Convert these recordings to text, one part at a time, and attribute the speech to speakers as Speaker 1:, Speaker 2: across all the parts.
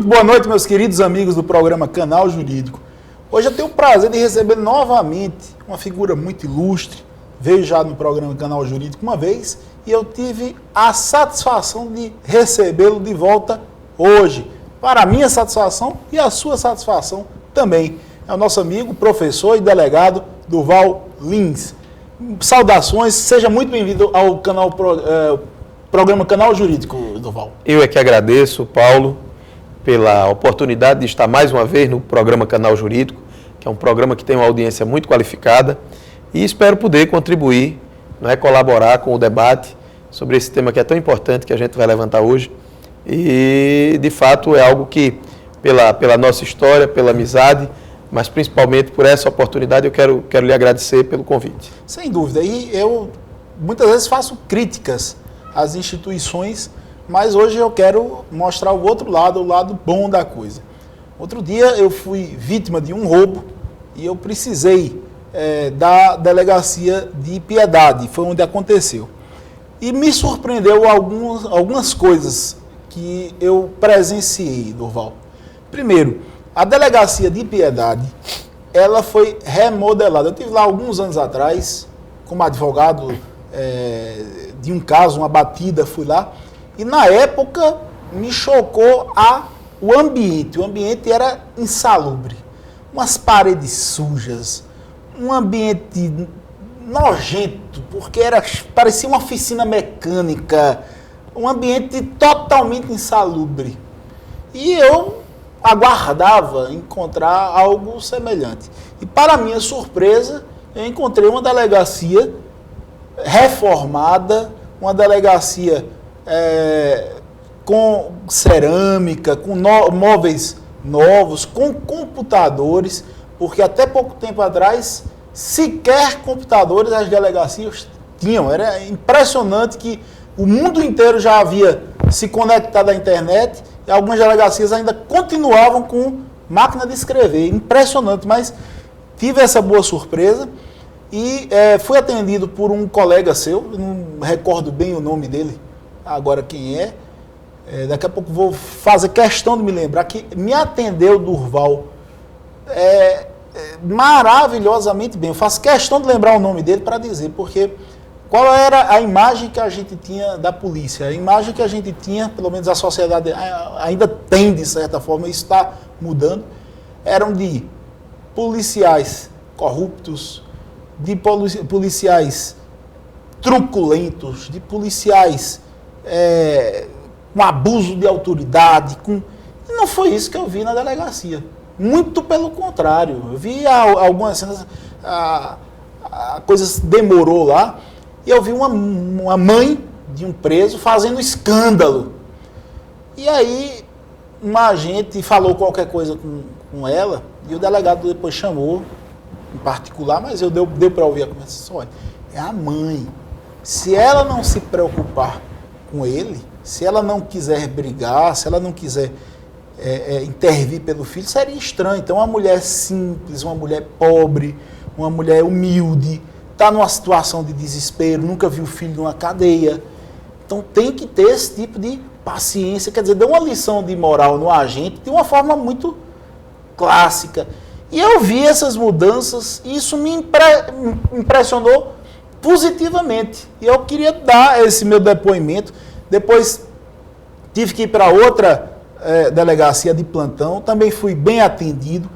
Speaker 1: Muito boa noite, meus queridos amigos do programa Canal Jurídico. Hoje eu tenho o prazer de receber novamente uma figura muito ilustre. Veio já no programa Canal Jurídico uma vez e eu tive a satisfação de recebê-lo de volta hoje. Para a minha satisfação e a sua satisfação também. É o nosso amigo, professor e delegado Durval Lins. Saudações, seja muito bem-vindo ao programa Canal Jurídico, Durval.
Speaker 2: Eu é que agradeço, Paulo, pela oportunidade de estar mais uma vez no programa Canal Jurídico, que é um programa que tem uma audiência muito qualificada, e espero poder contribuir, colaborar com o debate sobre esse tema que é tão importante que a gente vai levantar hoje. E, de fato, é algo que, pela nossa história, pela amizade, mas principalmente por essa oportunidade, eu quero lhe agradecer pelo convite.
Speaker 1: Sem dúvida. E eu muitas vezes faço críticas às instituições, mas hoje eu quero mostrar o outro lado, o lado bom da coisa. Outro dia eu fui vítima de um roubo e eu precisei da delegacia de Piedade, foi onde aconteceu. E me surpreendeu algumas coisas que eu presenciei, Durval. Primeiro, a delegacia de Piedade, ela foi remodelada. Eu estive lá alguns anos atrás, como advogado de um caso, uma batida, fui lá. E na época me chocou o ambiente. O ambiente era insalubre. Umas paredes sujas, um ambiente nojento, porque parecia uma oficina mecânica, um ambiente totalmente insalubre. E eu aguardava encontrar algo semelhante. E para minha surpresa, eu encontrei uma delegacia reformada, uma delegacia com cerâmica, com móveis novos, com computadores, porque até pouco tempo atrás, sequer computadores as delegacias tinham. Era impressionante que o mundo inteiro já havia se conectado à internet e algumas delegacias ainda continuavam com máquina de escrever. Impressionante, mas tive essa boa surpresa e fui atendido por um colega seu, não recordo bem o nome dele, agora quem é. Daqui a pouco vou fazer questão de me lembrar que me atendeu Durval maravilhosamente bem. Eu faço questão de lembrar o nome dele para dizer, porque qual era a imagem que a gente tinha da polícia? A imagem que a gente tinha, pelo menos a sociedade ainda tem de certa forma, isso está mudando, eram de policiais corruptos, de policiais truculentos, de policiais com abuso de autoridade. E não foi isso que eu vi na delegacia. Muito pelo contrário. Eu vi algumas cenas, a coisa demorou lá, e eu vi uma mãe de um preso fazendo escândalo. E aí, uma agente falou qualquer coisa com ela, e o delegado depois chamou, em particular, mas deu para ouvir a conversa. Olha, é a mãe. Se ela não se preocupar com ele, se ela não quiser brigar, se ela não quiser intervir pelo filho, seria estranho. Então, uma mulher simples, uma mulher pobre, uma mulher humilde, está numa situação de desespero, nunca viu o filho numa cadeia. Então, tem que ter esse tipo de paciência, quer dizer, dá uma lição de moral no agente de uma forma muito clássica. E eu vi essas mudanças e isso me impressionou positivamente. E eu queria dar esse meu depoimento. Depois tive que ir para outra delegacia de plantão, também fui bem atendido.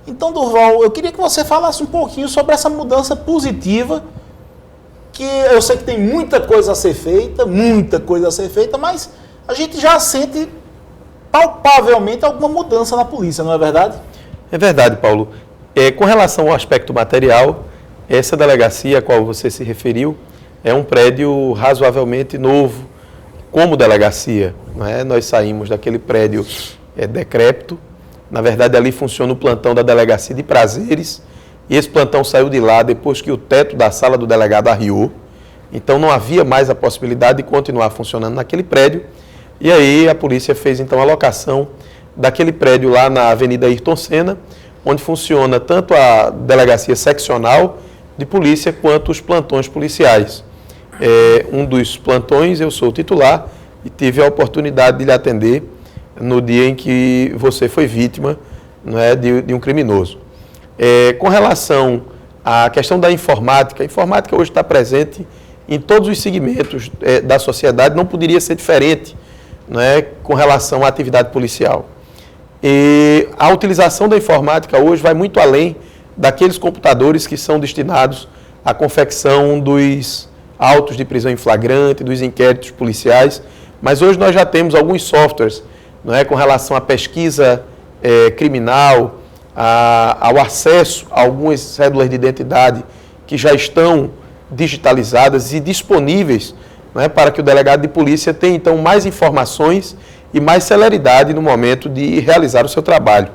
Speaker 1: Então, Durval, eu queria que você falasse um pouquinho sobre essa mudança positiva, que eu sei que tem muita coisa a ser feita, mas a gente já sente palpavelmente alguma mudança na polícia, não é verdade?
Speaker 2: É verdade, Paulo. Com relação ao aspecto material, essa delegacia a qual você se referiu é um prédio razoavelmente novo, como delegacia. Nós saímos daquele prédio decrépito. Na verdade, ali funciona o plantão da delegacia de Prazeres, e esse plantão saiu de lá depois que o teto da sala do delegado arriou. Então, não havia mais a possibilidade de continuar funcionando naquele prédio. E aí, a polícia fez, então, a locação daquele prédio lá na Avenida Ayrton Senna, onde funciona tanto a delegacia seccional de polícia quanto os plantões policiais. Um dos plantões, eu sou o titular e tive a oportunidade de lhe atender no dia em que você foi vítima, não é, de um criminoso. Com relação à questão da informática, a informática hoje está presente em todos os segmentos da sociedade, não poderia ser diferente, não é, com relação à atividade policial. E a utilização da informática hoje vai muito além daqueles computadores que são destinados à confecção dos autos de prisão em flagrante, dos inquéritos policiais, mas hoje nós já temos alguns softwares, não é, com relação à pesquisa criminal, ao acesso a algumas cédulas de identidade que já estão digitalizadas e disponíveis, não é, para que o delegado de polícia tenha então mais informações e mais celeridade no momento de realizar o seu trabalho.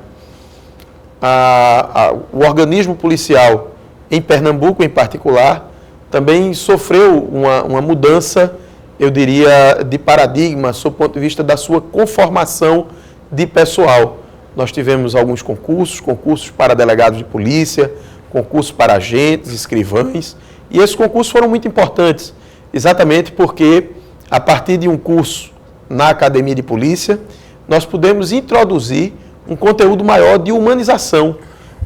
Speaker 2: O organismo policial em Pernambuco, em particular, também sofreu uma mudança, eu diria, de paradigma, sob o ponto de vista da sua conformação de pessoal. Nós tivemos alguns concursos para delegados de polícia, concursos para agentes, escrivães, e esses concursos foram muito importantes, exatamente porque, a partir de um curso na Academia de Polícia, nós pudemos introduzir um conteúdo maior de humanização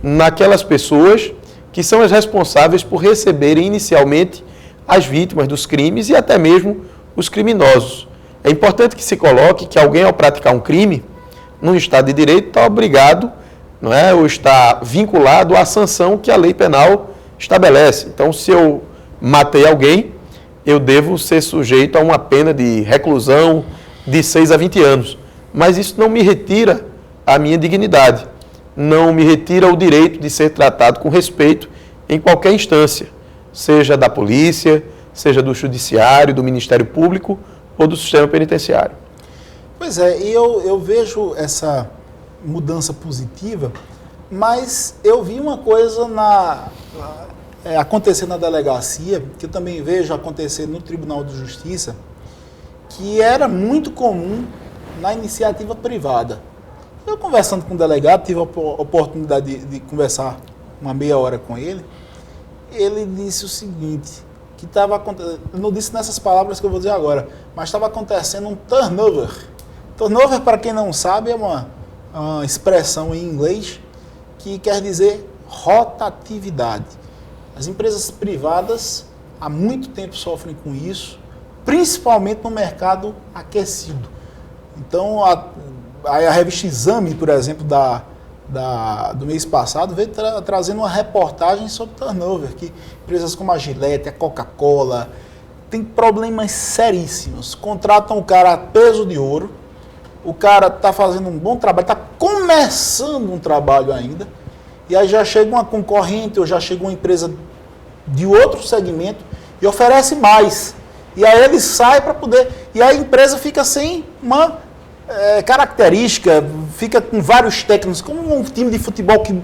Speaker 2: naquelas pessoas que são as responsáveis por receberem inicialmente as vítimas dos crimes e até mesmo os criminosos. É importante que se coloque que alguém, ao praticar um crime, num Estado de Direito, está obrigado, não é, ou está vinculado à sanção que a lei penal estabelece. Então, se eu matei alguém, eu devo ser sujeito a uma pena de reclusão de 6 a 20 anos. Mas isso não me retira a minha dignidade, não me retira o direito de ser tratado com respeito em qualquer instância, seja da polícia, seja do judiciário, do Ministério Público ou do sistema penitenciário.
Speaker 1: Pois é, e eu vejo essa mudança positiva, mas eu vi uma coisa acontecer na delegacia, que eu também vejo acontecer no Tribunal de Justiça, que era muito comum na iniciativa privada. Eu conversando com o delegado, tive a oportunidade de conversar uma meia hora com ele, ele disse o seguinte, que estava acontecendo, não disse nessas palavras que eu vou dizer agora, mas estava acontecendo um turnover. Turnover, para quem não sabe, é uma expressão em inglês que quer dizer rotatividade. As empresas privadas há muito tempo sofrem com isso, principalmente no mercado aquecido. Então, a revista Exame, por exemplo, do mês passado, veio trazendo uma reportagem sobre turnover, que empresas como a Gillette, a Coca-Cola, têm problemas seríssimos. Contratam o cara a peso de ouro, o cara está fazendo um bom trabalho, está começando um trabalho ainda, e aí já chega uma concorrente ou já chega uma empresa de outro segmento e oferece mais. E aí ele sai para poder... E a empresa fica sem uma característica, fica com vários técnicos, como um time de futebol que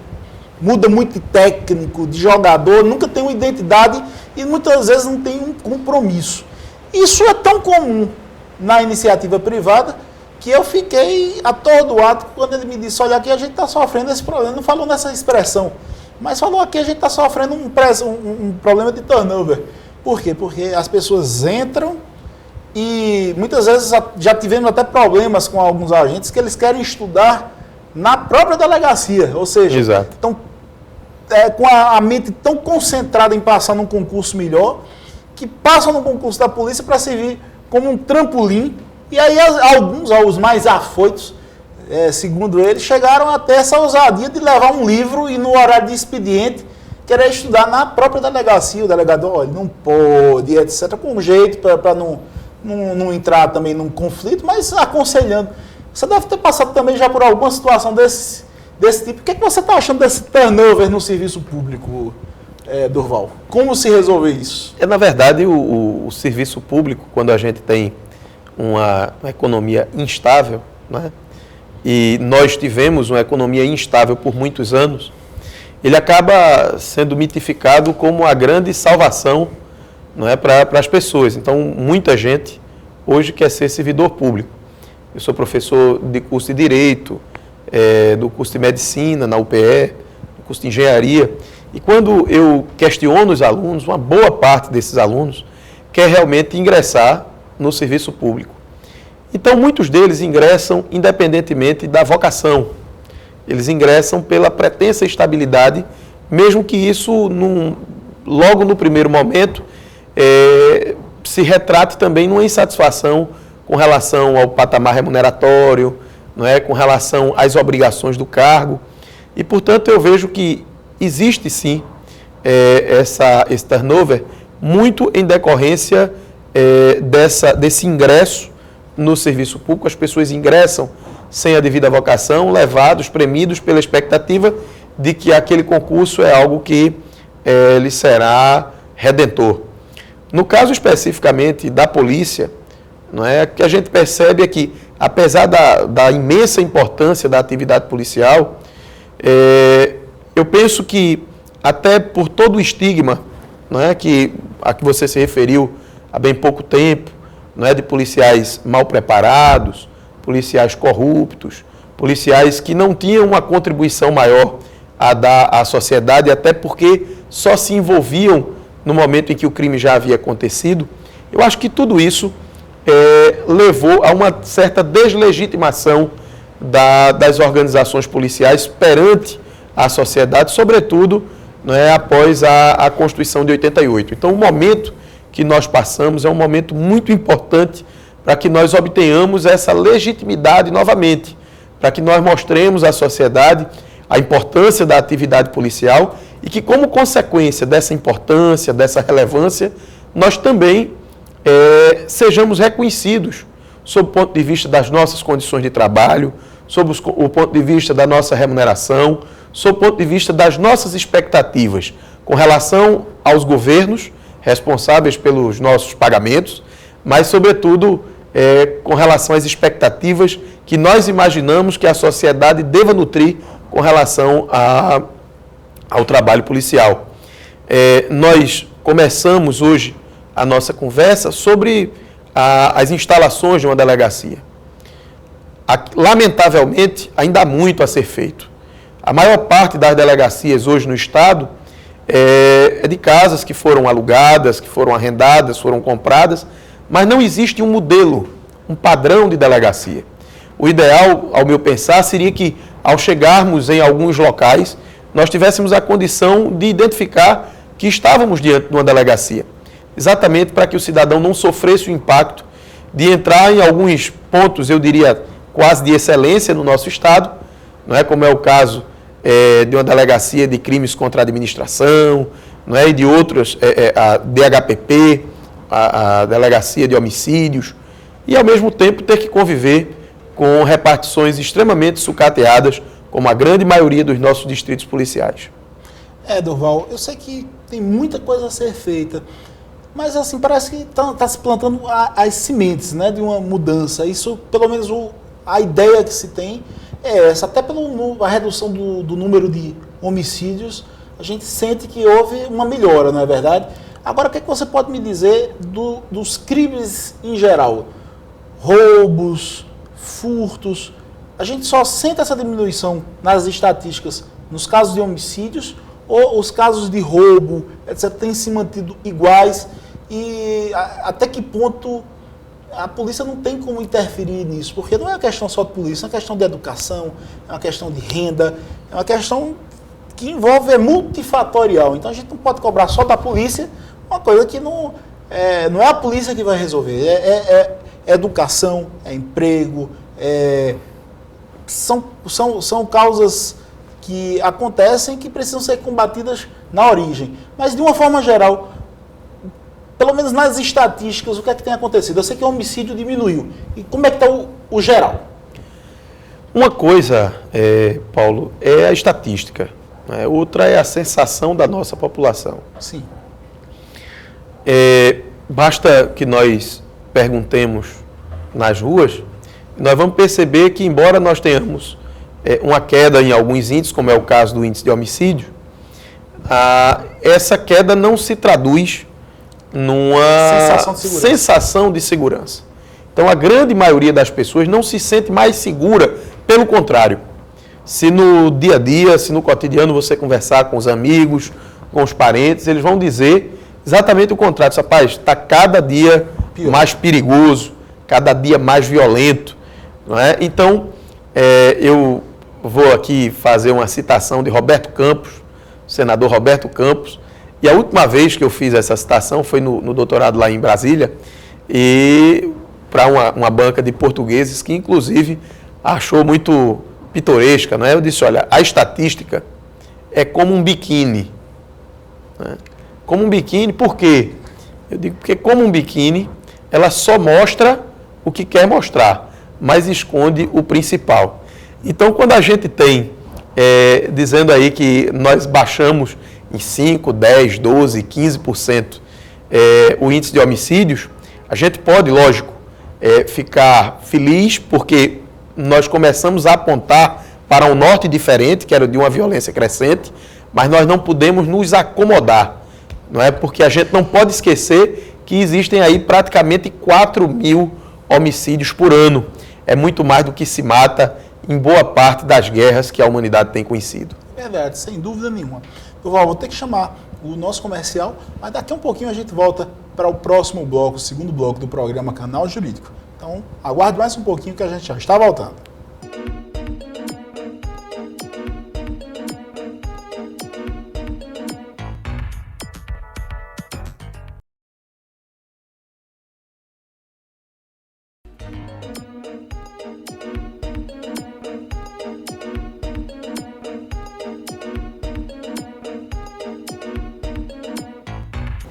Speaker 1: muda muito de técnico, de jogador, nunca tem uma identidade e muitas vezes não tem um compromisso. Isso é tão comum na iniciativa privada que eu fiquei atordoado quando ele me disse, olha, aqui a gente está sofrendo esse problema, não falou nessa expressão, mas falou aqui a gente está sofrendo um problema de turnover. Por quê? Porque as pessoas entram e muitas vezes já tivemos até problemas com alguns agentes que eles querem estudar na própria delegacia, ou seja, estão com a mente tão concentrada em passar num concurso melhor, que passam no concurso da polícia para servir como um trampolim. E aí alguns, os mais afoitos, segundo eles, chegaram até essa ousadia de levar um livro e no horário de expediente querer estudar na própria delegacia. O delegado, olha, não pode, etc., com jeito para não entrar também num conflito, mas aconselhando. Você deve ter passado também já por alguma situação desse tipo. O que você está achando desse turnover no serviço público, Durval? Como se resolver isso?
Speaker 2: Na verdade, o serviço público, quando a gente tem uma economia instável, né? E nós tivemos uma economia instável por muitos anos, ele acaba sendo mitificado como a grande salvação, não é, para as pessoas. Então, muita gente hoje quer ser servidor público. Eu sou professor de curso de Direito, do curso de Medicina na UPE, do curso de Engenharia, e quando eu questiono os alunos, uma boa parte desses alunos quer realmente ingressar no serviço público. Então, muitos deles ingressam independentemente da vocação. Eles ingressam pela pretensa estabilidade, mesmo que isso, logo no primeiro momento, se retrate também numa insatisfação com relação ao patamar remuneratório, não é? Com relação às obrigações do cargo. E, portanto, eu vejo que existe, sim, esse turnover muito em decorrência desse ingresso no serviço público. As pessoas ingressam sem a devida vocação, levados, premidos pela expectativa de que aquele concurso é algo que lhe será redentor. No caso especificamente da polícia, não é, que a gente percebe é que, apesar da imensa importância da atividade policial, eu penso que, até por todo o estigma, não é, a que você se referiu há bem pouco tempo, não é, de policiais mal preparados, policiais corruptos, policiais que não tinham uma contribuição maior a dar à sociedade, até porque só se envolviam no momento em que o crime já havia acontecido. Eu acho que tudo isso levou a uma certa deslegitimação das organizações policiais perante a sociedade, sobretudo, não é, após a Constituição de 88. Então, o momento que nós passamos é um momento muito importante para que nós obtenhamos essa legitimidade novamente, para que nós mostremos à sociedade a importância da atividade policial e que, como consequência dessa importância, dessa relevância, nós também sejamos reconhecidos sob o ponto de vista das nossas condições de trabalho, sob o ponto de vista da nossa remuneração, sob o ponto de vista das nossas expectativas com relação aos governos responsáveis pelos nossos pagamentos, mas, sobretudo, com relação às expectativas que nós imaginamos que a sociedade deva nutrir com relação ao trabalho policial. Nós começamos hoje a nossa conversa sobre as instalações de uma delegacia. Lamentavelmente, ainda há muito a ser feito. A maior parte das delegacias hoje no Estado é de casas que foram alugadas, que foram arrendadas, foram compradas, mas não existe um modelo, um padrão de delegacia. O ideal, ao meu pensar, seria que, ao chegarmos em alguns locais, nós tivéssemos a condição de identificar que estávamos diante de uma delegacia, exatamente para que o cidadão não sofresse o impacto de entrar em alguns pontos, eu diria, quase de excelência no nosso Estado, não é, como é o caso de uma delegacia de crimes contra a administração, não é, e de outras, a DHPP, a delegacia de homicídios, e ao mesmo tempo ter que conviver com repartições extremamente sucateadas, como a grande maioria dos nossos distritos policiais.
Speaker 1: Durval, eu sei que tem muita coisa a ser feita, mas assim, parece que está se plantando as sementes, né, de uma mudança. Isso, pelo menos a ideia que se tem é essa. Até pela redução do número de homicídios, a gente sente que houve uma melhora, não é verdade? Agora, o que você pode me dizer dos crimes em geral? Roubos, furtos. A gente só sente essa diminuição nas estatísticas nos casos de homicídios, ou os casos de roubo, etc., têm se mantido iguais? E até que ponto a polícia não tem como interferir nisso? Porque não é uma questão só de polícia, é uma questão de educação, é uma questão de renda, é uma questão que envolve, multifatorial. Então a gente não pode cobrar só da polícia uma coisa que não é a polícia que vai resolver. É educação, é emprego, são causas que acontecem que precisam ser combatidas na origem. Mas, de uma forma geral, pelo menos nas estatísticas, o que é que tem acontecido? Eu sei que o homicídio diminuiu. E como é que está o geral?
Speaker 2: Uma coisa, Paulo, é a estatística. Né? Outra é a sensação da nossa população.
Speaker 1: Sim.
Speaker 2: Basta que nós perguntemos nas ruas, nós vamos perceber que, embora nós tenhamos uma queda em alguns índices, como é o caso do índice de homicídio, essa queda não se traduz numa sensação de segurança. Então, a grande maioria das pessoas não se sente mais segura, pelo contrário. Se no dia a dia, se no cotidiano você conversar com os amigos, com os parentes, eles vão dizer exatamente o contrário. Rapaz, está cada dia mais perigoso, cada dia mais violento, não é? Então, eu vou aqui fazer uma citação de Roberto Campos, senador Roberto Campos, e a última vez que eu fiz essa citação foi no doutorado lá em Brasília, e para uma banca de portugueses que, inclusive, achou muito pitoresca, não é? Eu disse, olha, a estatística é como um biquíni. Né? Como um biquíni, por quê? Eu digo porque como um biquíni, ela só mostra o que quer mostrar, mas esconde o principal. Então, quando a gente tem, dizendo aí que nós baixamos em 5, 10, 12, 15% o índice de homicídios, a gente pode, lógico, ficar feliz porque nós começamos a apontar para um norte diferente, que era de uma violência crescente, mas nós não podemos nos acomodar, não é? Porque a gente não pode esquecer que existem aí praticamente 4 mil homicídios por ano. É muito mais do que se mata em boa parte das guerras que a humanidade tem conhecido.
Speaker 1: Verdade, sem dúvida nenhuma. Durval, vou ter que chamar o nosso comercial, mas daqui a um pouquinho a gente volta para o próximo bloco, o segundo bloco do programa Canal Jurídico. Então, aguarde mais um pouquinho que a gente já está voltando.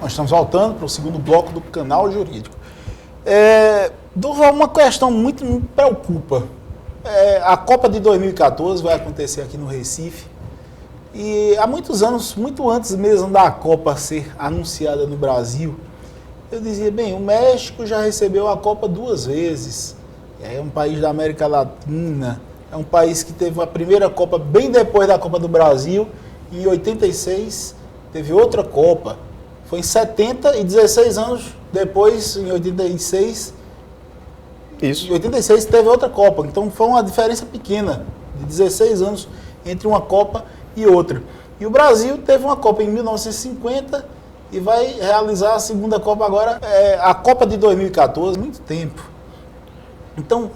Speaker 1: Nós estamos voltando para o segundo bloco do Canal Jurídico. Durval, uma questão muito me preocupa. A Copa de 2014 vai acontecer aqui no Recife. E há muitos anos, muito antes mesmo da Copa ser anunciada no Brasil, eu dizia, bem, o México já recebeu a Copa 2 vezes. É um país da América Latina. É um país que teve a primeira Copa bem depois da Copa do Brasil. E em 86 teve outra Copa. Foi em 70 e 16 anos depois, em 86,
Speaker 2: Isso.
Speaker 1: Em 86 teve outra Copa. Então foi uma diferença pequena, de 16 anos entre uma Copa e outra. E o Brasil teve uma Copa em 1950 e vai realizar a segunda Copa agora, a Copa de 2014, muito tempo. Então,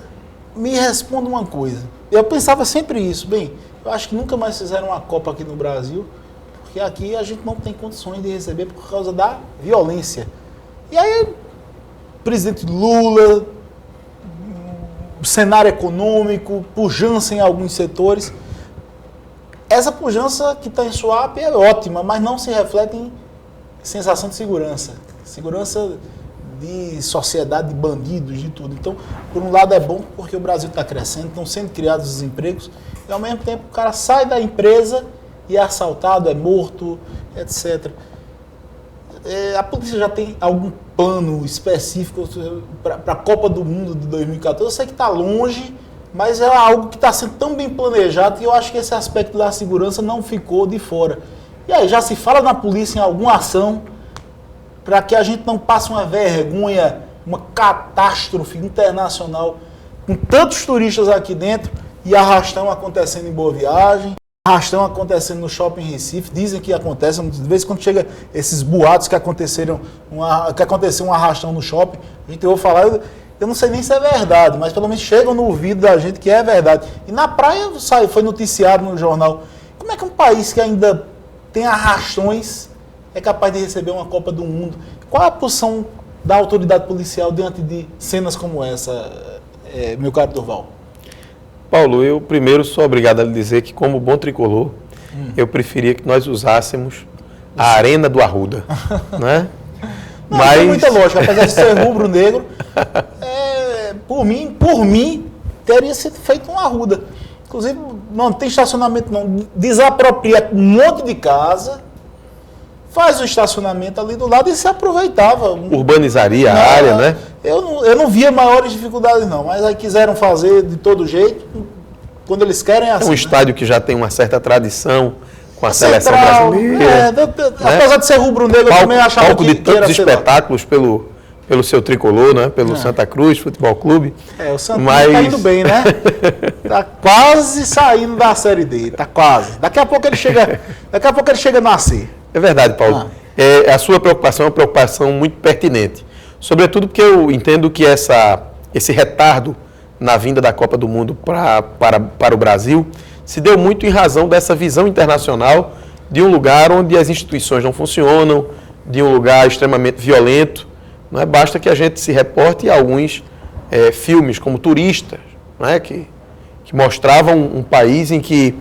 Speaker 1: me responda uma coisa. Eu pensava sempre isso, bem, eu acho que nunca mais fizeram uma Copa aqui no Brasil, porque aqui a gente não tem condições de receber por causa da violência. E aí, o presidente Lula, o cenário econômico, pujança em alguns setores. Essa pujança que está em Suape é ótima, mas não se reflete em sensação de segurança. Segurança de sociedade, de bandidos, de tudo. Então, por um lado é bom porque o Brasil está crescendo, estão sendo criados os empregos, e ao mesmo tempo o cara sai da empresa e é assaltado, é morto, etc. A polícia já tem algum plano específico para a Copa do Mundo de 2014? Eu sei que está longe, mas é algo que está sendo tão bem planejado que eu acho que esse aspecto da segurança não ficou de fora. E aí, já se fala na polícia em alguma ação para que a gente não passe uma vergonha, uma catástrofe internacional com tantos turistas aqui dentro e arrastão acontecendo em Boa Viagem, arrastão acontecendo no Shopping Recife, dizem que acontece, de vez em quando chega esses boatos que aconteceu um arrastão no shopping, a gente ouve falar, eu não sei nem se é verdade, mas pelo menos chegam no ouvido da gente que é verdade. E na praia foi noticiado no jornal. Como é que um país que ainda tem arrastões é capaz de receber uma Copa do Mundo? Qual é a posição da autoridade policial diante de cenas como essa, meu caro Durval?
Speaker 2: Paulo, eu primeiro sou obrigado a lhe dizer que, como bom tricolor, eu preferia que nós usássemos a Arena do Arruda, né?
Speaker 1: Não, mas tem muita lógica, apesar de ser rubro-negro, por mim, teria sido feito uma Arruda. Inclusive, não tem estacionamento não, desapropria um monte de casa, faz o estacionamento ali do lado e se aproveitava.
Speaker 2: Urbanizaria a área, né?
Speaker 1: Eu não via maiores dificuldades não, mas aí quiseram fazer de todo jeito, quando eles querem assim.
Speaker 2: É um estádio que já tem uma certa tradição com a seleção brasileira.
Speaker 1: Apesar de ser rubro-negro, eu também achava
Speaker 2: palco
Speaker 1: que
Speaker 2: de tantos espetáculos pelo seu tricolor, né? Pelo Santa Cruz Futebol Clube.
Speaker 1: O Santa Cruz tá indo bem, né? Tá quase saindo da Série D, tá quase. Daqui a pouco ele chega na C.
Speaker 2: É verdade, Paulo. A sua preocupação é uma preocupação muito pertinente. Sobretudo porque eu entendo que essa esse retardo na vinda da Copa do Mundo para o Brasil, se deu muito em razão dessa visão internacional de um lugar onde as instituições não funcionam, de um lugar extremamente violento. Não é? Basta que a gente se reporte a alguns filmes como Turistas, não é? que mostravam um país em que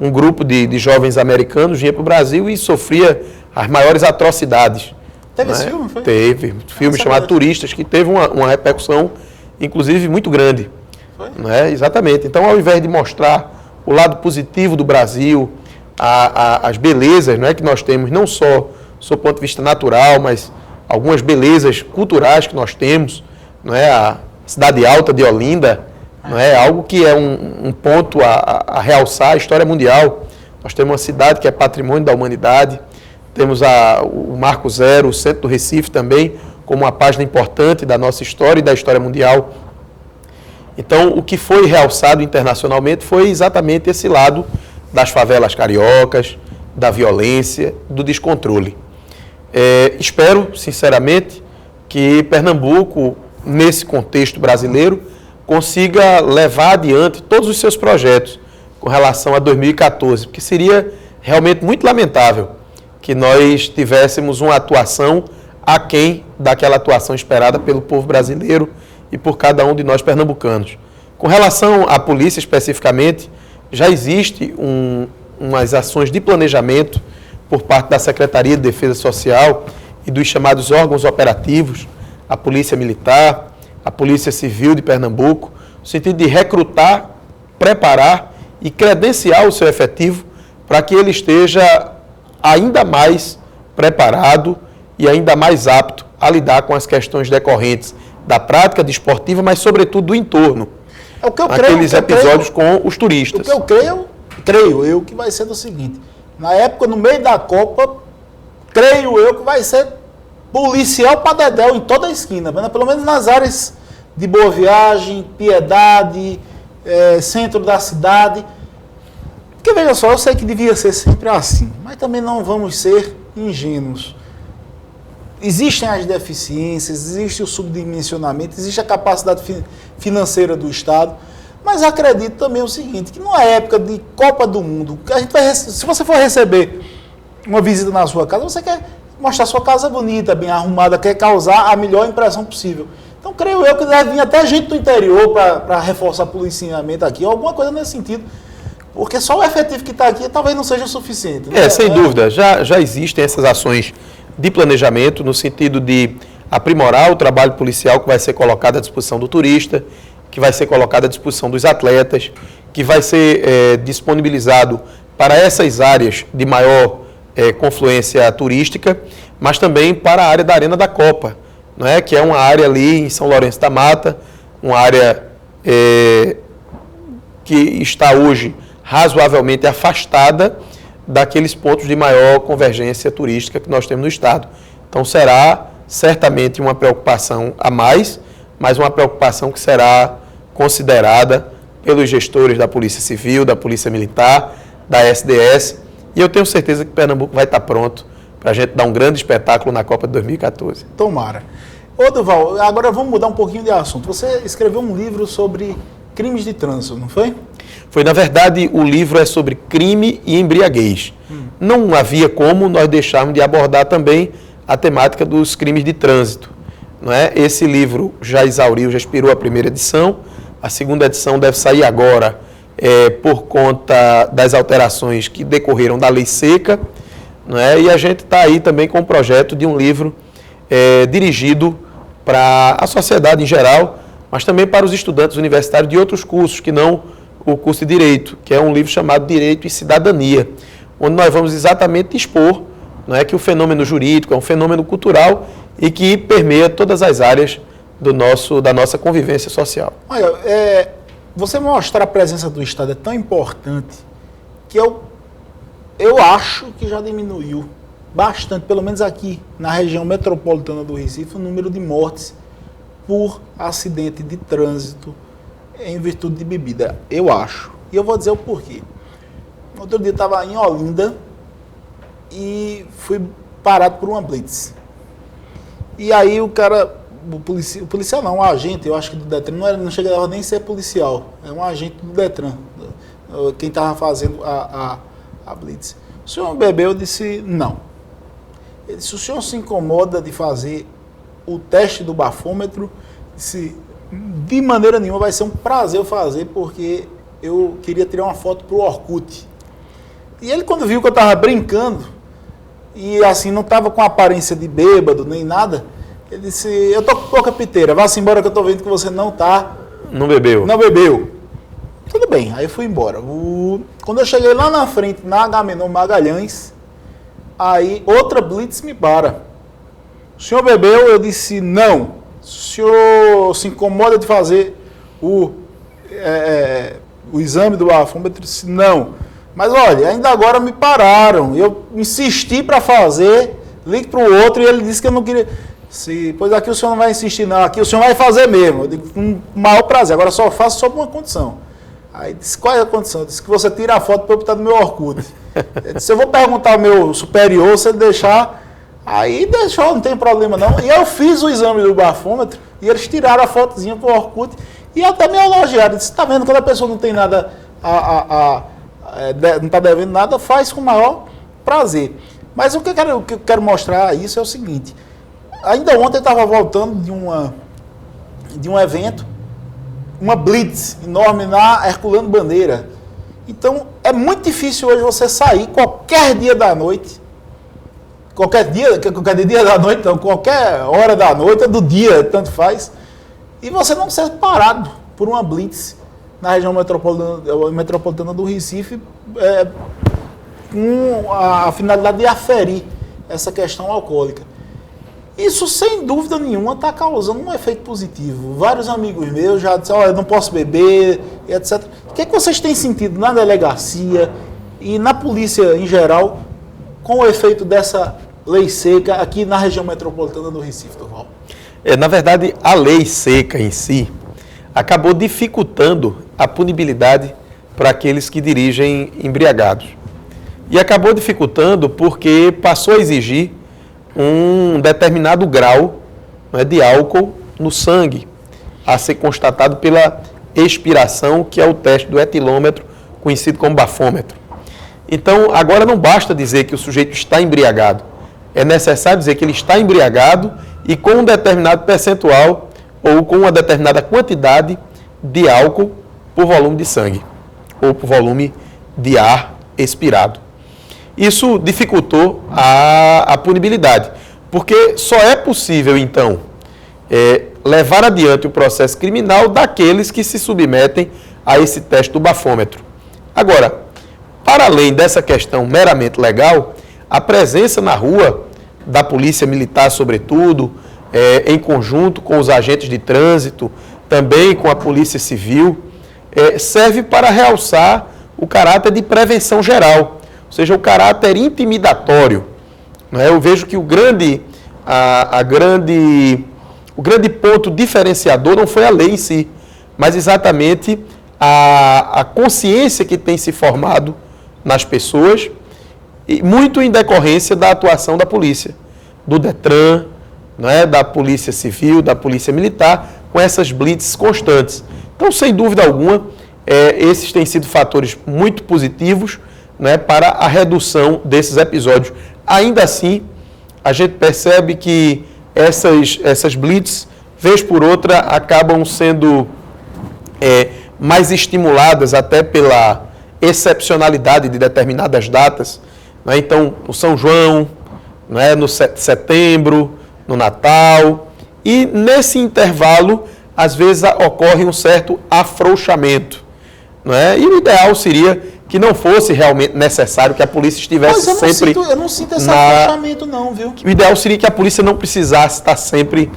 Speaker 2: um grupo de jovens americanos vinha para o Brasil e sofria as maiores atrocidades.
Speaker 1: Teve esse filme, foi?
Speaker 2: Teve. Um filme chamado Turistas, que teve uma repercussão, inclusive, muito grande.
Speaker 1: Foi?
Speaker 2: Não é? Exatamente. Então, ao invés de mostrar o lado positivo do Brasil, as belezas, não é, que nós temos, não só do ponto de vista natural, mas algumas belezas culturais que nós temos, não é? A Cidade Alta de Olinda, não é algo que é um ponto a realçar a história mundial. Nós temos uma cidade que é patrimônio da humanidade, temos o Marco Zero, o centro do Recife também, como uma página importante da nossa história e da história mundial. Então, o que foi realçado internacionalmente foi exatamente esse lado das favelas cariocas, da violência, do descontrole. Espero, sinceramente, que Pernambuco, nesse contexto brasileiro, consiga levar adiante todos os seus projetos com relação a 2014, porque seria realmente muito lamentável que nós tivéssemos uma atuação aquém daquela atuação esperada pelo povo brasileiro e por cada um de nós pernambucanos. Com relação à polícia especificamente, já existe umas ações de planejamento por parte da Secretaria de Defesa Social e dos chamados órgãos operativos, a Polícia Militar, a Polícia Civil de Pernambuco, no sentido de recrutar, preparar e credenciar o seu efetivo para que ele esteja ainda mais preparado e ainda mais apto a lidar com as questões decorrentes da prática desportiva, mas sobretudo do entorno.
Speaker 1: É o que eu
Speaker 2: aqueles episódios com os turistas.
Speaker 1: O que eu creio eu que vai ser do seguinte: na época, no meio da Copa, creio eu que vai ser policial para dedéu em toda a esquina, né? Pelo menos nas áreas de Boa Viagem, Piedade, centro da cidade. Porque veja só, eu sei que devia ser sempre assim, mas também não vamos ser ingênuos. Existem as deficiências, existe o subdimensionamento, existe a capacidade financeira do Estado, mas acredito também o seguinte, que numa época de Copa do Mundo, que a gente vai, se você for receber uma visita na sua casa, você quer mostrar sua casa bonita, bem arrumada, quer causar a melhor impressão possível. Então, creio eu que deve vir até gente do interior para reforçar o policiamento aqui, alguma coisa nesse sentido, porque só o efetivo que está aqui talvez não seja o suficiente. Né?
Speaker 2: Sem dúvida, já existem essas ações de planejamento no sentido de aprimorar o trabalho policial que vai ser colocado à disposição do turista, que vai ser colocado à disposição dos atletas, que vai ser disponibilizado para essas áreas de maior confluência turística, mas também para a área da Arena da Copa, não é? Que é uma área ali em São Lourenço da Mata, uma área que está hoje razoavelmente afastada daqueles pontos de maior convergência turística que nós temos no Estado. Então será certamente uma preocupação a mais, mas uma preocupação que será considerada pelos gestores da Polícia Civil, da Polícia Militar, da SDS, e eu tenho certeza que Pernambuco vai estar pronto para a gente dar um grande espetáculo na Copa de 2014.
Speaker 1: Tomara. Ô, Duval, agora vamos mudar um pouquinho de assunto. Você escreveu um livro sobre crimes de trânsito, não foi?
Speaker 2: Foi, na verdade, o livro é sobre crime e embriaguez. Não havia como nós deixarmos de abordar também a temática dos crimes de trânsito. Não é? Esse livro já exauriu, já expirou a primeira edição, a segunda edição deve sair agora por conta das alterações que decorreram da Lei Seca, não é? E a gente está aí também com o projeto de um livro dirigido para a sociedade em geral, mas também para os estudantes universitários de outros cursos, que não o curso de Direito, que é um livro chamado Direito e Cidadania, onde nós vamos exatamente expor, não é, que o fenômeno jurídico é um fenômeno cultural e que permeia todas as áreas da nossa convivência social.
Speaker 1: Olha, você mostrar a presença do Estado é tão importante que eu acho que já diminuiu bastante, pelo menos aqui na região metropolitana do Recife, o número de mortes por acidente de trânsito em virtude de bebida. Eu acho. E eu vou dizer o porquê. Outro dia eu estava em Olinda e fui parado por uma blitz. E aí o cara o policial não, um agente, eu acho que do Detran, não chegava nem a ser policial, é um agente do Detran, quem estava fazendo a blitz. O senhor bebeu? Eu disse, não. Ele disse, o senhor se incomoda de fazer o teste do bafômetro? Disse, de maneira nenhuma, vai ser um prazer eu fazer, porque eu queria tirar uma foto para o Orkut. E ele, quando viu que eu estava brincando, e assim, não estava com aparência de bêbado, nem nada, ele disse, eu tô com pouca piteira, vá-se embora que eu tô vendo que você não tá...
Speaker 2: Não bebeu.
Speaker 1: Não bebeu. Tudo bem, aí eu fui embora. Quando eu cheguei lá na frente, na Agamenon Magalhães, aí outra blitz me para. O senhor bebeu? Eu disse, não. O senhor se incomoda de fazer o exame do bafômetro? Eu disse, não. Mas olha, ainda agora me pararam. Eu insisti para fazer, ligue para o outro e ele disse que eu não queria... Pois aqui o senhor não vai insistir não, aqui o senhor vai fazer mesmo. Eu digo, com o maior prazer, agora só faço sob uma condição. Aí disse, qual é a condição? Eu disse que você tira a foto para eu botar no meu Orkut. Eu disse, eu vou perguntar ao meu superior se ele deixar. Aí deixou, não tem problema não. E eu fiz o exame do bafômetro e eles tiraram a fotozinha para o Orkut e até me elogiaram. Disse, tá vendo, quando a pessoa não tem nada, não está devendo nada, faz com o maior prazer. Mas o que eu quero mostrar isso é o seguinte. Ainda ontem eu estava voltando de um evento, uma blitz enorme na Herculano Bandeira. Então, é muito difícil hoje você sair qualquer dia da noite, qualquer dia da noite, não, qualquer hora da noite, do dia, tanto faz, e você não ser parado por uma blitz na região metropolitana do Recife, com a finalidade de aferir essa questão alcoólica. Isso, sem dúvida nenhuma, está causando um efeito positivo. Vários amigos meus já disseram, eu não posso beber, etc. O que vocês têm sentido na delegacia e na polícia em geral com o efeito dessa lei seca aqui na região metropolitana do Recife, Durval?
Speaker 2: Na verdade, a lei seca em si acabou dificultando a punibilidade para aqueles que dirigem embriagados. E acabou dificultando porque passou a exigir um determinado grau, né, de álcool no sangue, a ser constatado pela expiração, que é o teste do etilômetro, conhecido como bafômetro. Então, agora não basta dizer que o sujeito está embriagado, é necessário dizer que ele está embriagado e com um determinado percentual ou com uma determinada quantidade de álcool por volume de sangue ou por volume de ar expirado. Isso dificultou a punibilidade, porque só é possível, então, levar adiante o processo criminal daqueles que se submetem a esse teste do bafômetro. Agora, para além dessa questão meramente legal, a presença na rua da polícia militar, sobretudo, em conjunto com os agentes de trânsito, também com a polícia civil, serve para realçar o caráter de prevenção geral, ou seja, o caráter intimidatório. Eu vejo que o grande ponto diferenciador não foi a lei em si, mas exatamente a consciência que tem se formado nas pessoas, e muito em decorrência da atuação da polícia, do Detran, da polícia civil, da polícia militar, com essas blitz constantes. Então, sem dúvida alguma, esses têm sido fatores muito positivos, para a redução desses episódios. Ainda assim, a gente percebe que essas blitz, vez por outra, acabam sendo mais estimuladas até pela excepcionalidade de determinadas datas. Então, no São João, no 7 de setembro, no Natal, e nesse intervalo, às vezes, ocorre um certo afrouxamento. E o ideal seria que não fosse realmente necessário que a polícia estivesse sempre...
Speaker 1: Eu não sinto esse afrouxamento não, viu?
Speaker 2: O ideal seria que a polícia não precisasse estar sempre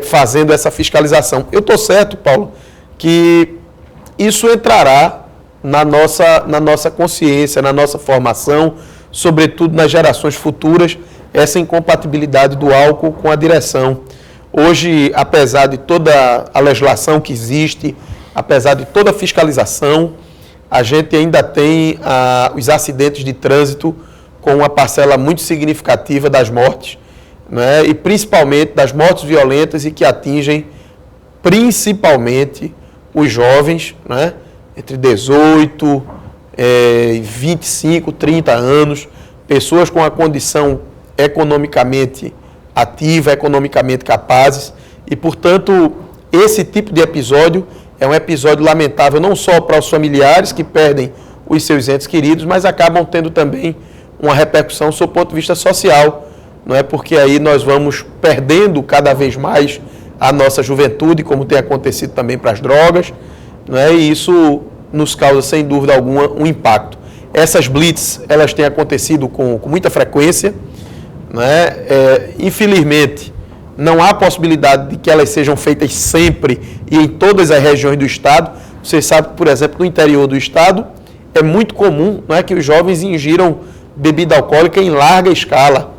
Speaker 2: fazendo essa fiscalização. Eu estou certo, Paulo, que isso entrará na nossa consciência, na nossa formação, sobretudo nas gerações futuras, essa incompatibilidade do álcool com a direção. Hoje, apesar de toda a legislação que existe, apesar de toda a fiscalização, a gente ainda tem os acidentes de trânsito com uma parcela muito significativa das mortes né, e principalmente das mortes violentas e que atingem principalmente os jovens, né, entre 18 e 25, 30 anos, pessoas com a condição economicamente ativa, economicamente capazes, e, portanto, esse tipo de episódio é um episódio lamentável não só para os familiares que perdem os seus entes queridos, mas acabam tendo também uma repercussão sob o ponto de vista social, não é? Porque aí nós vamos perdendo cada vez mais a nossa juventude, como tem acontecido também para as drogas, não é? E isso nos causa, sem dúvida alguma, um impacto. Essas blitz, elas têm acontecido com muita frequência, não é? Infelizmente, não há possibilidade de que elas sejam feitas sempre e em todas as regiões do Estado. Você sabe que, por exemplo, no interior do Estado, é muito comum, não é, que os jovens ingiram bebida alcoólica em larga escala.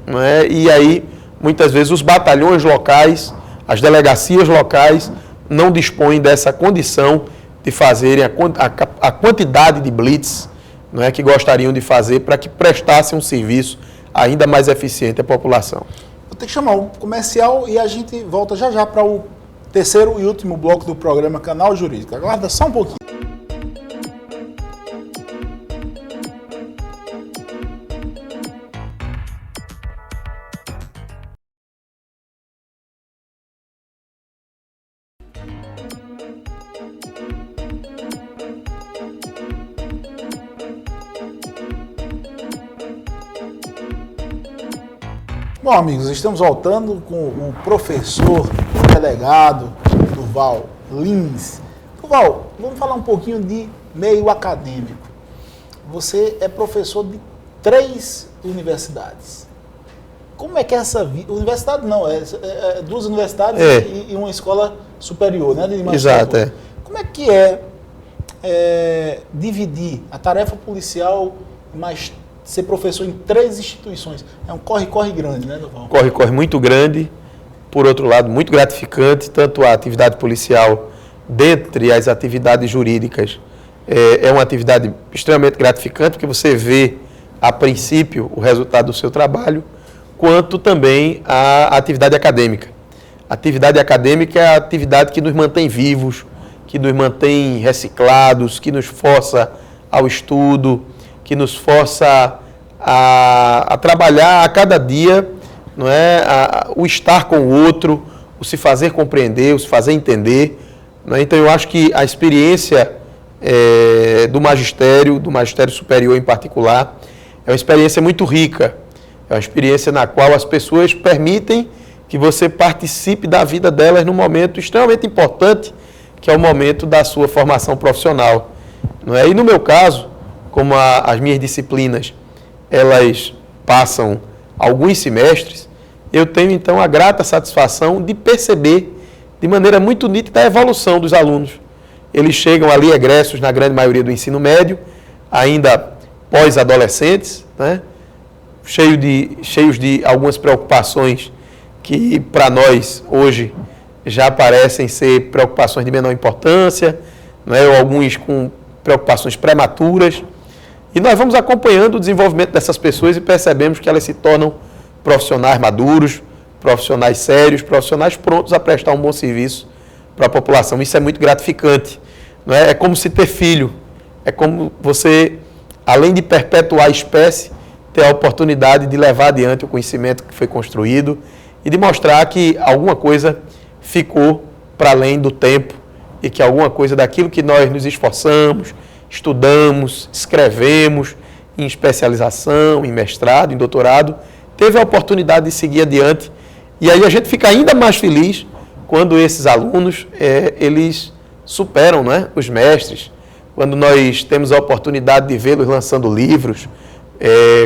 Speaker 2: Não é? E aí, muitas vezes, os batalhões locais, as delegacias locais, não dispõem dessa condição de fazerem a quantidade de blitz, não é, que gostariam de fazer para que prestassem um serviço ainda mais eficiente à população.
Speaker 1: Vou ter que chamar um comercial e a gente volta já já para o terceiro e último bloco do programa Canal Jurídico. Aguarda só um pouquinho. Bom, amigos, estamos voltando com o professor, o delegado Durval Lins. Durval, vamos falar um pouquinho de meio acadêmico. Você é professor de 3 universidades. Como é que é essa vida? Universidade não, é 2 universidades e uma escola superior, né?
Speaker 2: Exato, é.
Speaker 1: Como é que dividir a tarefa policial, mas ser professor em 3 instituições? É um corre-corre grande, né, Durval?
Speaker 2: Corre-corre muito grande, por outro lado, muito gratificante, tanto a atividade policial, dentre as atividades jurídicas, é uma atividade extremamente gratificante, porque você vê, a princípio, o resultado do seu trabalho, quanto também a atividade acadêmica. A atividade acadêmica é a atividade que nos mantém vivos, que nos mantém reciclados, que nos força ao estudo, que nos força a trabalhar a cada dia, não é? O estar com o outro, o se fazer compreender, o se fazer entender. Não é? Então, eu acho que a experiência do magistério superior em particular, é uma experiência muito rica. É uma experiência na qual as pessoas permitem que você participe da vida delas num momento extremamente importante, que é o momento da sua formação profissional. Não é? E no meu caso, como as minhas disciplinas, elas passam alguns semestres, eu tenho então a grata satisfação de perceber de maneira muito nítida a evolução dos alunos. Eles chegam ali egressos, na grande maioria do ensino médio, ainda pós-adolescentes, né? cheios de algumas preocupações que para nós hoje já parecem ser preocupações de menor importância, né? Ou alguns com preocupações prematuras. E nós vamos acompanhando o desenvolvimento dessas pessoas e percebemos que elas se tornam profissionais maduros, profissionais sérios, profissionais prontos a prestar um bom serviço para a população. Isso é muito gratificante. Não é? É como se ter filho. É como você, além de perpetuar a espécie, ter a oportunidade de levar adiante o conhecimento que foi construído e de mostrar que alguma coisa ficou para além do tempo e que alguma coisa daquilo que nós nos esforçamos, estudamos, escrevemos em especialização, em mestrado, em doutorado, teve a oportunidade de seguir adiante. E aí a gente fica ainda mais feliz quando esses alunos, eles superam, né, os mestres, quando nós temos a oportunidade de vê-los lançando livros,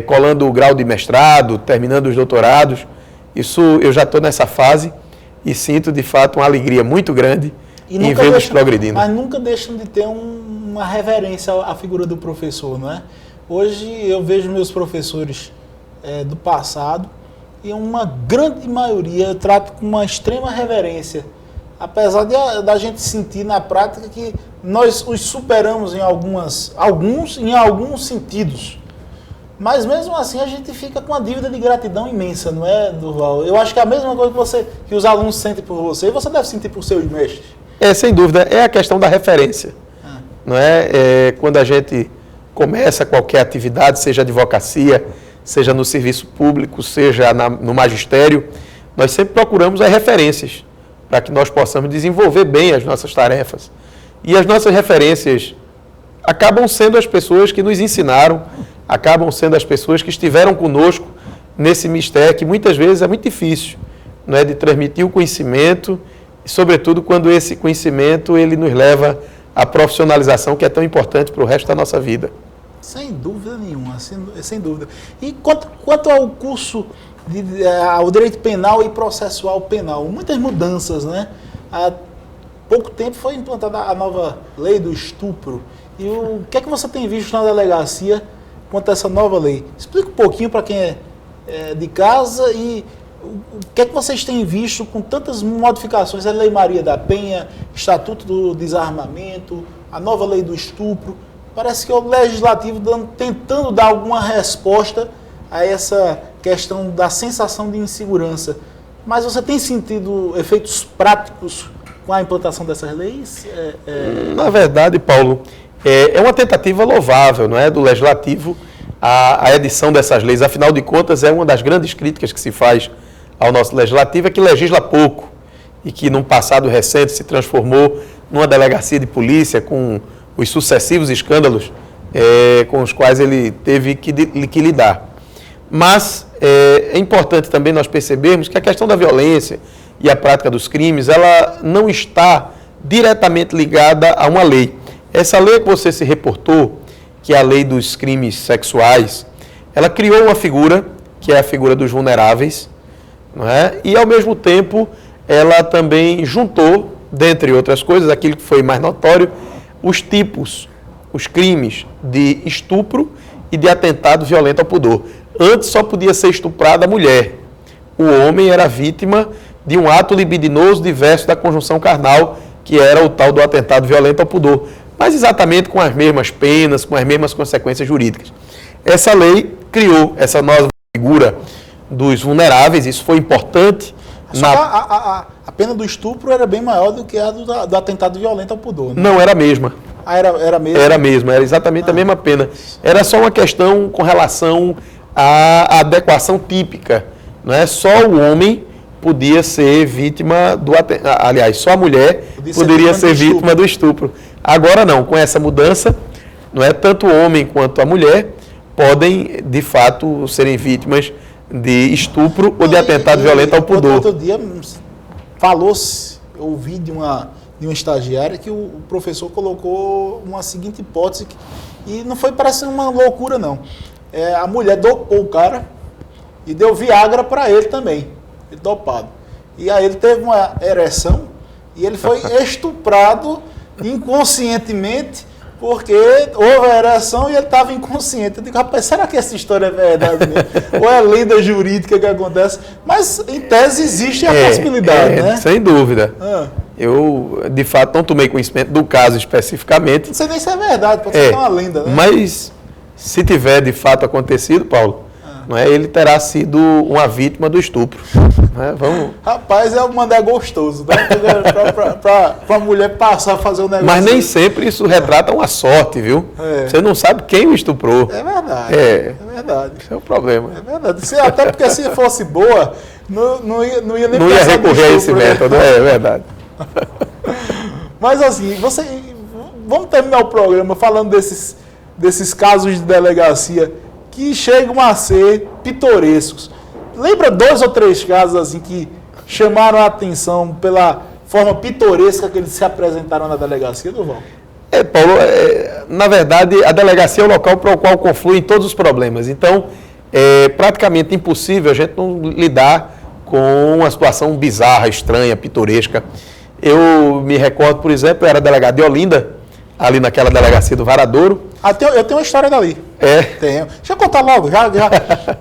Speaker 2: colando o grau de mestrado, terminando os doutorados. Isso, eu já estou nessa fase e sinto, de fato, uma alegria muito grande em vê-los progredindo.
Speaker 1: Mas nunca deixam de ter uma reverência à figura do professor, não é? Hoje eu vejo meus professores do passado e uma grande maioria eu trato com uma extrema reverência, apesar da gente sentir na prática que nós os superamos em alguns sentidos. Mas mesmo assim a gente fica com uma dívida de gratidão imensa, não é, Durval? Eu acho que é a mesma coisa que os alunos sentem por você, você deve sentir por seus mestres.
Speaker 2: Sem dúvida, é a questão da referência. Não é? Quando a gente começa qualquer atividade, seja advocacia, seja no serviço público, seja no magistério, nós sempre procuramos as referências para que nós possamos desenvolver bem as nossas tarefas. E as nossas referências acabam sendo as pessoas que nos ensinaram, acabam sendo as pessoas que estiveram conosco nesse mistério, que muitas vezes é muito difícil, não é, de transmitir o conhecimento, e sobretudo quando esse conhecimento ele nos leva à profissionalização, que é tão importante para o resto da nossa vida.
Speaker 1: Sem dúvida nenhuma, sem dúvida. E quanto ao curso ao direito penal e processual penal, muitas mudanças, né? Há pouco tempo foi implantada a nova lei do estupro. E o que é que você tem visto na delegacia quanto a essa nova lei? Explica um pouquinho para quem é de casa e o que é que vocês têm visto com tantas modificações? A Lei Maria da Penha, Estatuto do Desarmamento, a nova lei do estupro. Parece que é o Legislativo tentando dar alguma resposta a essa questão da sensação de insegurança. Mas você tem sentido efeitos práticos com a implantação dessas leis?
Speaker 2: Na verdade, Paulo, é uma tentativa louvável, não é, do Legislativo a edição dessas leis. Afinal de contas, é uma das grandes críticas que se faz ao nosso Legislativo, é que legisla pouco e que, num passado recente, se transformou numa delegacia de polícia com os sucessivos escândalos com os quais ele teve que lidar. Mas é importante também nós percebermos que a questão da violência e a prática dos crimes, ela não está diretamente ligada a uma lei. Essa lei que você se reportou, que é a lei dos crimes sexuais, ela criou uma figura, que é a figura dos vulneráveis, não é? E, ao mesmo tempo, ela também juntou, dentre outras coisas, aquilo que foi mais notório, os tipos, os crimes de estupro e de atentado violento ao pudor. Antes só podia ser estuprada a mulher. O homem era vítima de um ato libidinoso diverso da conjunção carnal, que era o tal do atentado violento ao pudor, mas exatamente com as mesmas penas, com as mesmas consequências jurídicas. Essa lei criou essa nova figura dos vulneráveis, isso foi importante.
Speaker 1: A pena do estupro era bem maior do que a do atentado violento ao pudor, né?
Speaker 2: Não, era a mesma.
Speaker 1: Era mesmo?
Speaker 2: Era a mesma, era exatamente a mesma pena. Era só uma questão com relação à adequação típica. Não é? Só o homem podia ser vítima do atentado. Aliás, só a mulher poderia ser vítima do estupro. Agora não, com essa mudança, não é, tanto o homem quanto a mulher podem, de fato, serem vítimas de estupro ou de atentado violento ao pudor.
Speaker 1: Outro dia falou-se, eu ouvi de uma estagiária que o professor colocou uma seguinte hipótese, e não foi parecendo uma loucura, não. A mulher dopou o cara e deu Viagra para ele também, ele dopado. E aí ele teve uma ereção e ele foi estuprado inconscientemente, porque houve a ereção e ele estava inconsciente. Eu digo, rapaz, será que essa história é verdade mesmo? Ou é lenda jurídica que acontece? Mas, em tese, existe a possibilidade, né?
Speaker 2: Sem dúvida. Eu, de fato, não tomei conhecimento do caso especificamente.
Speaker 1: Não sei nem se é verdade, pode ser uma lenda, né?
Speaker 2: Mas, se tiver, de fato, acontecido, Paulo, não é, ele terá sido uma vítima do estupro. Né? Vamos...
Speaker 1: Rapaz, é um mandé gostoso, né? Para a mulher passar a fazer um negócio.
Speaker 2: Mas nem sempre isso retrata uma sorte, viu? Você não sabe quem o estuprou.
Speaker 1: É verdade. É verdade.
Speaker 2: Esse é o problema.
Speaker 1: É verdade. Até porque se fosse boa, não ia nem
Speaker 2: não ia recorrer a esse método, é verdade.
Speaker 1: Mas assim, vamos terminar o programa falando desses casos de delegacia que chegam a ser pitorescos. Lembra 2 ou 3 casos assim que chamaram a atenção pela forma pitoresca que eles se apresentaram na delegacia, Durval?
Speaker 2: Paulo, na verdade, a delegacia é o local para o qual confluem todos os problemas. Então, é praticamente impossível a gente não lidar com uma situação bizarra, estranha, pitoresca. Eu me recordo, por exemplo, eu era delegado de Olinda, ali naquela delegacia do Varadouro.
Speaker 1: Eu tenho uma história dali. Tenho. Deixa eu contar logo. Já.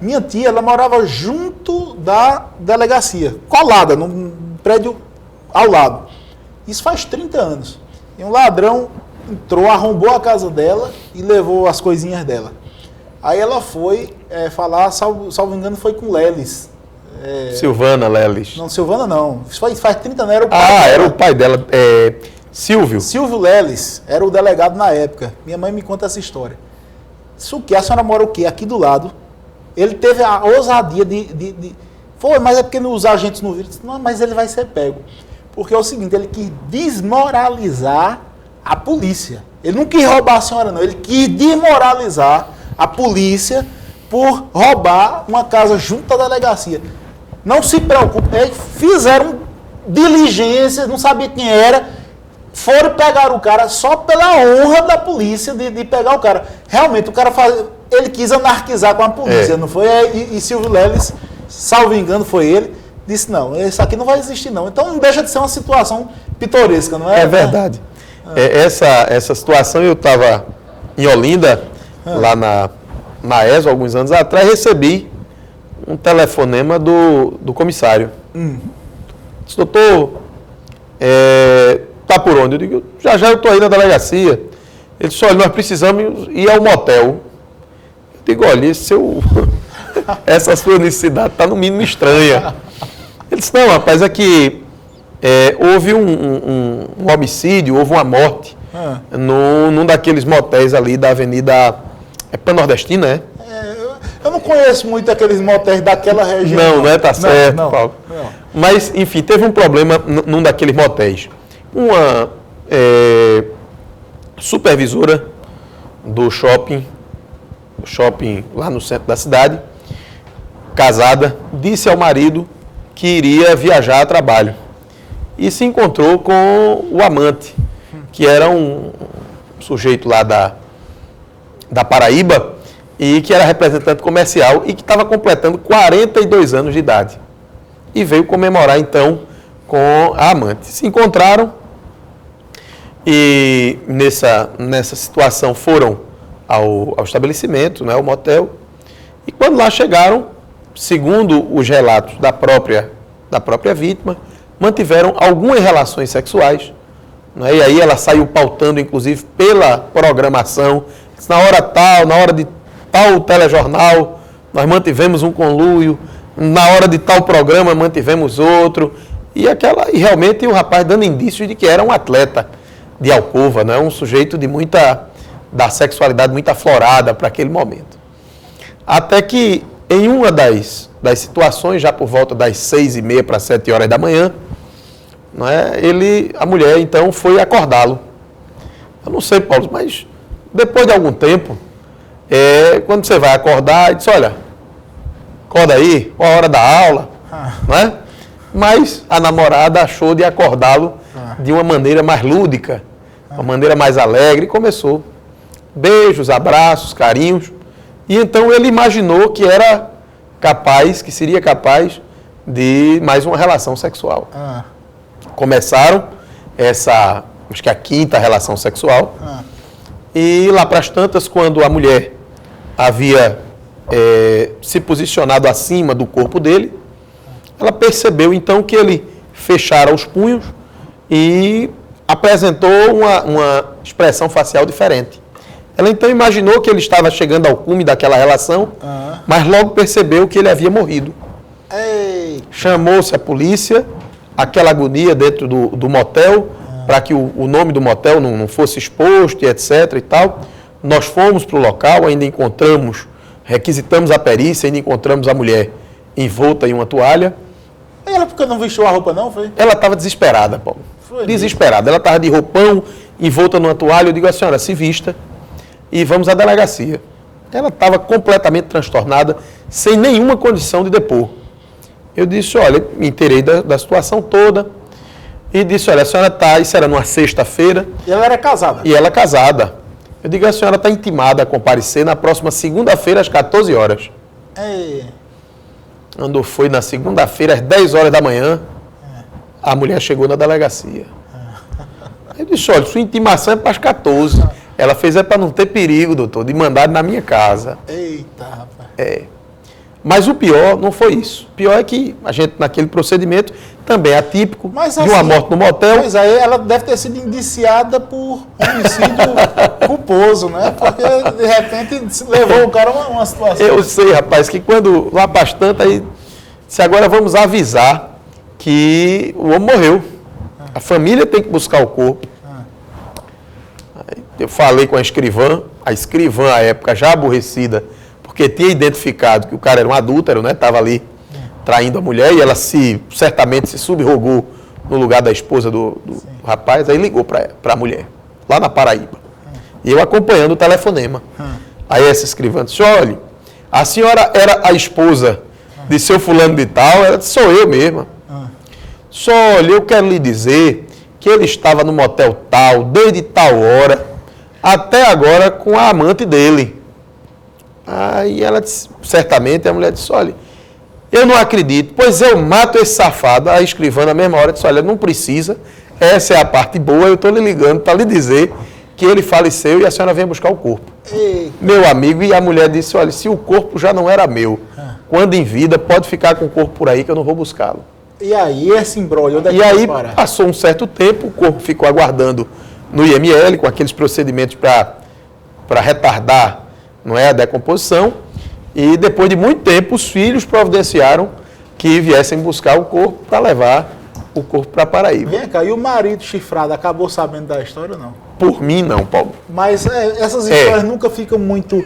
Speaker 1: Minha tia, ela morava junto da delegacia, colada, num prédio ao lado. Isso faz 30 anos. E um ladrão entrou, arrombou a casa dela e levou as coisinhas dela. Aí ela foi falar, salvo engano, foi com Lelis.
Speaker 2: Silvana Lelis.
Speaker 1: Não, Silvana não. Isso faz 30 anos, era o pai
Speaker 2: Ah,
Speaker 1: dela.
Speaker 2: era o pai dela, Silvio.
Speaker 1: Silvio Lelis era o delegado na época. Minha mãe me conta essa história. Isso o quê? A senhora mora o quê? Aqui do lado. Ele teve a ousadia de... Foi, mas é porque os agentes não viram. Não, mas ele vai ser pego. Porque é o seguinte, ele quis desmoralizar a polícia. Ele não quis roubar a senhora, não. Ele quis desmoralizar a polícia por roubar uma casa junto à delegacia. Não se preocupe. Eles fizeram diligência, não sabia quem era. Foram pegar o cara só pela honra da polícia de pegar o cara. Realmente, o cara ele quis anarquizar com a polícia, não foi? E Silvio Lelis, salvo engano, foi ele, disse, não, isso aqui não vai existir, não. Então não deixa de ser uma situação pitoresca, não é?
Speaker 2: É verdade. Essa situação, eu estava em Olinda, lá na ESO, alguns anos atrás, recebi um telefonema do comissário. Disse, doutor, tá por onde? Eu digo, já eu estou aí na delegacia. Ele disse, olha, nós precisamos ir ao motel. Eu digo, olha, essa sua necessidade está no mínimo estranha. Ele disse, não, rapaz, é que houve um homicídio, houve uma morte num daqueles motéis ali da Avenida Pan-Nordestina, né?
Speaker 1: Eu não conheço muito aqueles motéis daquela região.
Speaker 2: Não é? Tá certo,
Speaker 1: não,
Speaker 2: Paulo.
Speaker 1: Não.
Speaker 2: Mas, enfim, teve um problema num daqueles motéis. Uma supervisora do shopping lá no centro da cidade, casada, disse ao marido que iria viajar a trabalho. E se encontrou com o amante, que era um sujeito lá da Paraíba, e que era representante comercial e que estava completando 42 anos de idade. E veio comemorar, então, com a amante. Se encontraram e nessa situação foram ao estabelecimento, né, ao motel, e quando lá chegaram, segundo os relatos da própria vítima, mantiveram algumas relações sexuais, né, e aí ela saiu pautando, inclusive, pela programação, na hora tal, na hora de tal telejornal, nós mantivemos um conluio, na hora de tal programa mantivemos outro, e realmente o rapaz dando indícios de que era um atleta de alcova, né? Um sujeito da sexualidade muito aflorada para aquele momento. Até que em uma das situações, já por volta das 6h30 para 7 horas da manhã, né, a mulher então foi acordá-lo. Eu não sei, Paulo, mas depois de algum tempo, quando você vai acordar, ele diz, olha, acorda aí, a hora da aula, né? Mas a namorada achou de acordá-lo de uma maneira mais lúdica, uma maneira mais alegre, e começou beijos, abraços, carinhos, e então ele imaginou que seria capaz de mais uma relação sexual. Começaram acho que a 5ª relação sexual, e lá para as tantas, quando a mulher havia se posicionado acima do corpo dele, ela percebeu então que ele fechara os punhos e apresentou uma expressão facial diferente. Ela então imaginou que ele estava chegando ao cume daquela relação, mas logo percebeu que ele havia morrido. Chamou-se a polícia, aquela agonia dentro do motel, para que o nome do motel não fosse exposto, e etc. e tal. Nós fomos para o local, ainda requisitamos a perícia, ainda encontramos a mulher envolta em uma toalha.
Speaker 1: E ela porque não vestiu a roupa não, foi?
Speaker 2: Ela estava desesperada, Paulo. Desesperada. Ela estava de roupão, envolta numa toalha. Eu digo, a senhora, se vista e vamos à delegacia. Ela estava completamente transtornada, sem nenhuma condição de depor. Eu disse, olha, me inteirei da situação toda e disse, olha, a senhora está, isso era numa sexta-feira.
Speaker 1: E ela era casada?
Speaker 2: E ela é casada. Eu digo, a senhora está intimada a comparecer na próxima segunda-feira, às 14 horas. Quando foi na segunda-feira, às 10 horas da manhã, a mulher chegou na delegacia. Eu disse, olha, sua intimação é para as 14. Ela fez para não ter perigo, doutor, de mandar na minha casa.
Speaker 1: Eita, rapaz.
Speaker 2: Mas o pior não foi isso. O pior é que a gente, naquele procedimento, também é atípico,
Speaker 1: Mas,
Speaker 2: de uma morte no motel.
Speaker 1: Mas aí ela deve ter sido indiciada por homicídio culposo, né? Porque, de repente, levou o cara a uma situação.
Speaker 2: Eu sei, rapaz, que quando lá bastante, aí, se agora vamos avisar que o homem morreu. A família tem que buscar o corpo. Aí eu falei com a escrivã à época já aborrecida, porque tinha identificado que o cara era um adúltero, né? Estava ali traindo a mulher e ela certamente se subrogou no lugar da esposa do rapaz, aí ligou para a mulher, lá na Paraíba. E eu acompanhando o telefonema. Aí essa escrivã disse, olha, a senhora era a esposa de seu fulano de tal? Ela disse, sou eu mesma. Só, olha, eu quero lhe dizer que ele estava no motel tal, desde tal hora, até agora com a amante dele. Aí ela disse, certamente, a mulher disse, olha, eu não acredito, pois eu mato esse safado. A escrivã na mesma hora disse, olha, não precisa, essa é a parte boa, eu estou lhe ligando para lhe dizer que ele faleceu e a senhora vem buscar o corpo.
Speaker 1: Eita.
Speaker 2: Meu amigo, e a mulher disse, olha, se o corpo já não era meu, quando em vida, pode ficar com o corpo por aí que eu não vou buscá-lo.
Speaker 1: E aí, esse imbróglio, onde é que
Speaker 2: E aí,
Speaker 1: vai parar?
Speaker 2: passou um certo tempo, o corpo ficou aguardando no IML, com aqueles procedimentos para retardar, não é, a decomposição. E depois de muito tempo, os filhos providenciaram que viessem buscar o corpo para levar o corpo para Paraíba.
Speaker 1: Vem cá, e o marido chifrado acabou sabendo da história ou não?
Speaker 2: Por mim, não, Paulo.
Speaker 1: Mas essas histórias nunca ficam muito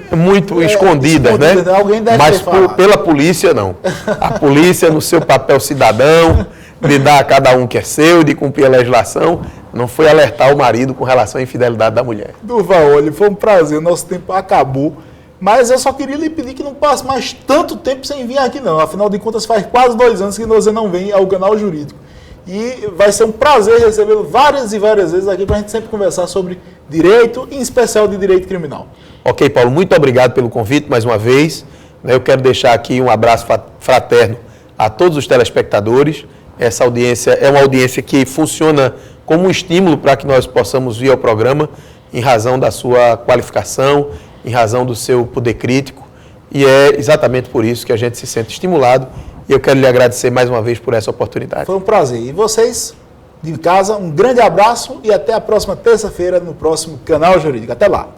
Speaker 2: Escondidas, né?
Speaker 1: Alguém deve
Speaker 2: Mas
Speaker 1: ter falado.
Speaker 2: pela polícia, não. A polícia, no seu papel cidadão, de dar a cada um que é seu, de cumprir a legislação, não foi alertar o marido com relação à infidelidade da mulher.
Speaker 1: Durval, olha, foi um prazer, nosso tempo acabou. Mas eu só queria lhe pedir que não passe mais tanto tempo sem vir aqui, não. Afinal de contas, faz quase 2 anos que você não vem ao canal Jurídico. E vai ser um prazer recebê-lo várias e várias vezes aqui para a gente sempre conversar sobre direito, em especial de direito criminal.
Speaker 2: Ok, Paulo, muito obrigado pelo convite mais uma vez. Eu quero deixar aqui um abraço fraterno a todos os telespectadores. Essa audiência é uma audiência que funciona como um estímulo para que nós possamos vir ao programa em razão da sua qualificação, em razão do seu poder crítico. E é exatamente por isso que a gente se sente estimulado. E eu quero lhe agradecer mais uma vez por essa oportunidade.
Speaker 1: Foi um prazer. E vocês, de casa, um grande abraço e até a próxima terça-feira no próximo Canal Jurídico. Até lá.